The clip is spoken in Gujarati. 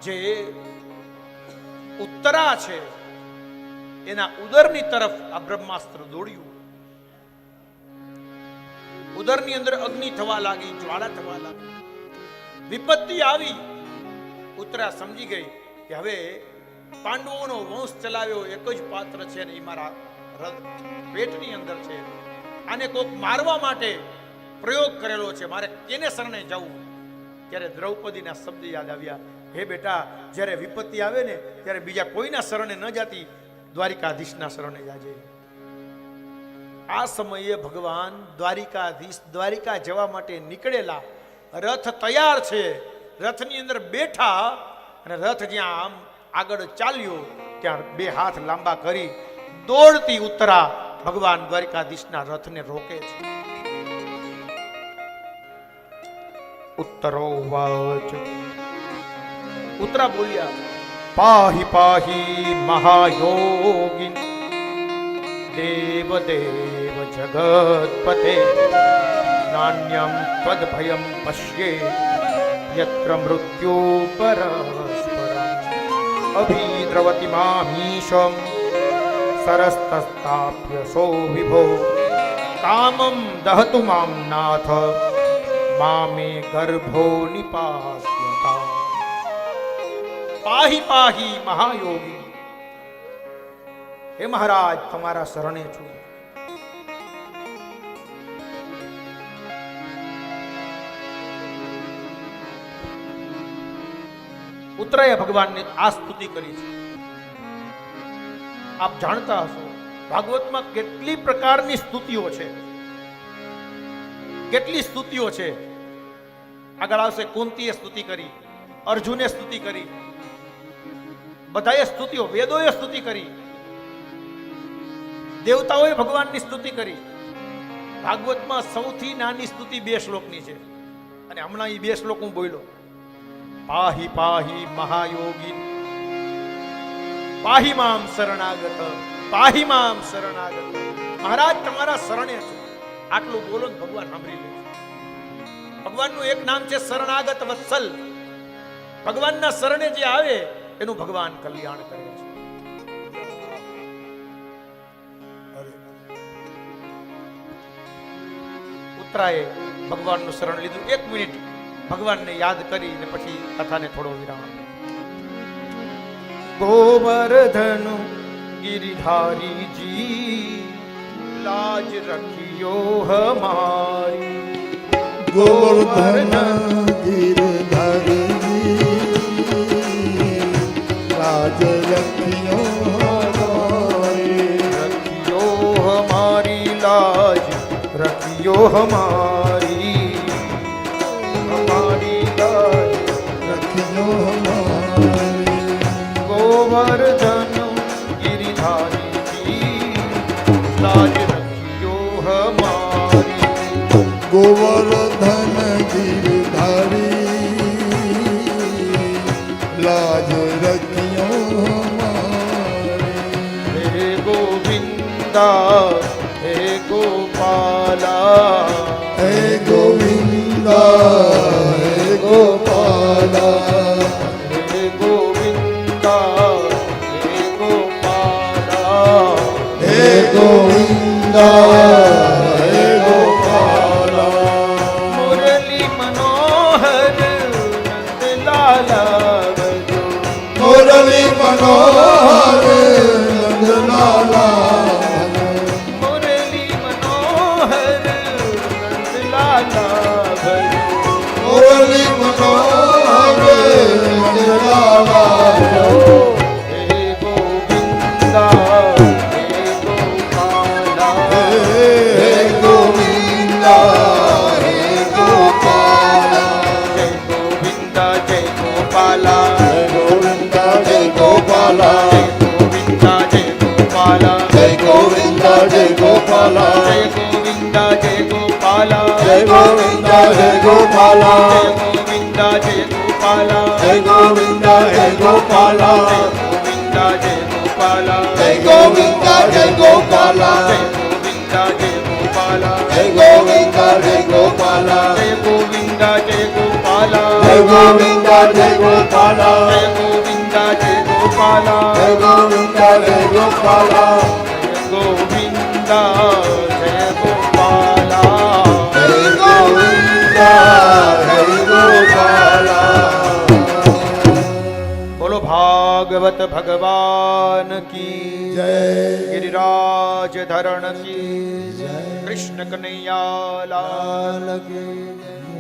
જે ઉત્તરા છે એના ઉદરની તરફ આ બ્રહ્માસ્ત્ર દોડ્યું. ઉદરની અંદર અગ્નિ થવા લાગી, જ્વાળા થવા લાગી, વિપત્તિ આવી. ઉત્તરા સમજી ગઈ કે હવે પાંડવોનો વંશ ચલાવ્યો એક જ પાત્ર છે ને એ મારા પેટની અંદર છે. આને કોક મારવા માટે પ્રયોગ કરેલો છે, મારે કેને શરણે જવું? ત્યારે દ્રૌપદીના શબ્દ યાદ આવ્યા, હે બેટા, જ્યારે વિપત્તિ આવે ને ત્યારે બીજા કોઈના શરણે ન જાતી, દ્વારિકાધીશના શરણે જાજે. આ સમયે ભગવાન દ્વારિકાધીશ દ્વારિકા જવા માટે નીકળેલા, રથ તૈયાર છે, રથની અંદર બેઠા અને રથ જ્યાં આમ આગળ ચાલ્યો ત્યાં બે હાથ લાંબા કરી દોડતી ઉત્તરા ભગવાન દ્વારિકાધીશના રથને રોકે છે. ઉત્તરો વાચ, ઉત્તરા બોલ્યા, પાહી પાહી મહાયોગિન દેવ દેવ જગતપતે નાન્યમ તદ ભયમ પશ્યે યત્ર મૃત્યુ પરસ્પરમ અભિદ્રવતિ મામીશમ સરસ્તસ્તાપ્ય સો વિભો કામમ દહતુ મામ નાથ મામે ગર્ભો નિપાસ્યતા. પાહી પાહી મહાયોગી, હે મહારાજ, તમારા શરણે છું. ઉત્તરાએ ભગવાનને આ સ્તુતિ કરી છે. આપ જાણતા હશો ભાગવતમાં કેટલી પ્રકારની સ્તુતિઓ છે, કેટલી સ્તુતિઓ છે. આગળ આવશે, કુંતીએ સ્તુતિ કરી, અર્જુને સ્તુતિ કરી, બધાએ સ્તુતિઓ, વેદોએ સ્તુતિ કરી, દેવતાઓએ ભગવાનની સ્તુતિ કરી. ભાગવતમાં સૌથી નાની સ્તુતિ 2 શ્લોકની છે અને હમણાં એ 2 શ્લોક હું બોલ્યો. પાહી પાહી મહાયોગી પાહી મામ શરણાગત, પાહી મામ શરણાગત. મહારાજ, તમારા શરણે છું. આટલું બોલો ને ભગવાન સાંભળી લે. ભગવાનનું એક નામ છે શરણાગત વત્સલ. ભગવાનના શરણે જે આવે એનું ભગવાન કલ્યાણ કરે છે. ઉત્તરાએ ભગવાનનું શરણ લીધું. 1 મિનિટ ભગવાનને યાદ કરીને પછી કથાને થોડો વિરામ. ગોવર્ધન ગિરિધારી જી લાજ રખિયો હમારી. ગોવર્ધન ગિરિધારી લાજ રખિયો હમારી. રખિયો હમારી લાજ રખિયો હમારી, હમારી લાજ રખિયો હમારી. ગોવર્ધન ગિરિધારી જી લાજ રખિયો હમારી. ગોવર્ધન ગિરિધારી લાજ રખિયો હમારી. હે ગોવિંદા હે ગોપાલા, હે ગોવિંદા હે ગોપાલા. હે ગોવિંદા હે ગોપાલા, હે ગોવિંદા હે ગોપાલા. મુરલી મનોહર નંદલાલા ભજો. મુરલી મનોહર નંદલાલા. મુરલી મનોહર નંદલાલા ભજો. મુરલી મનોહર નંદલાલા. હે ગોવિંદા હે ગોપાલા, હે ગોવિંદા હે ગોપાલા. જય ગોવિંદા જય ગોપાલા, હે ગોવિંદા જય ગોપાલા. જય ગોવિંદા જય ગોપાલા, જય ગોવિંદા જય ગોપાલા. જય ગોવિંદા જય ગોપાલા, જય ગોવિંદા જય ગોપાલા. જય ગોવિંદા જય ગોપાલા, જય ગોવિંદા જય ગોપાલા. જય ગોવિંદા જય ગોપાલા, જય ગોવિંદા જય ગોપાલા. જય ગોવિંદા જય ગોપાલા, જય ગોવિંદા જય ગોપાલા. ગોપાલા જય ગોવિંદા જય ગોપાલા જય ગોવિંદા જય ગોપાલા જય ગોવિંદા જય ગોપાલા જય ગોવિંદા જય ગોપાલા જય ગોવિંદા જય ગોપાલા બોલો ભાગવત ભગવાન કી જય गिरिराज धरण की कृष्ण कन्हैया लाल લાલ કી જય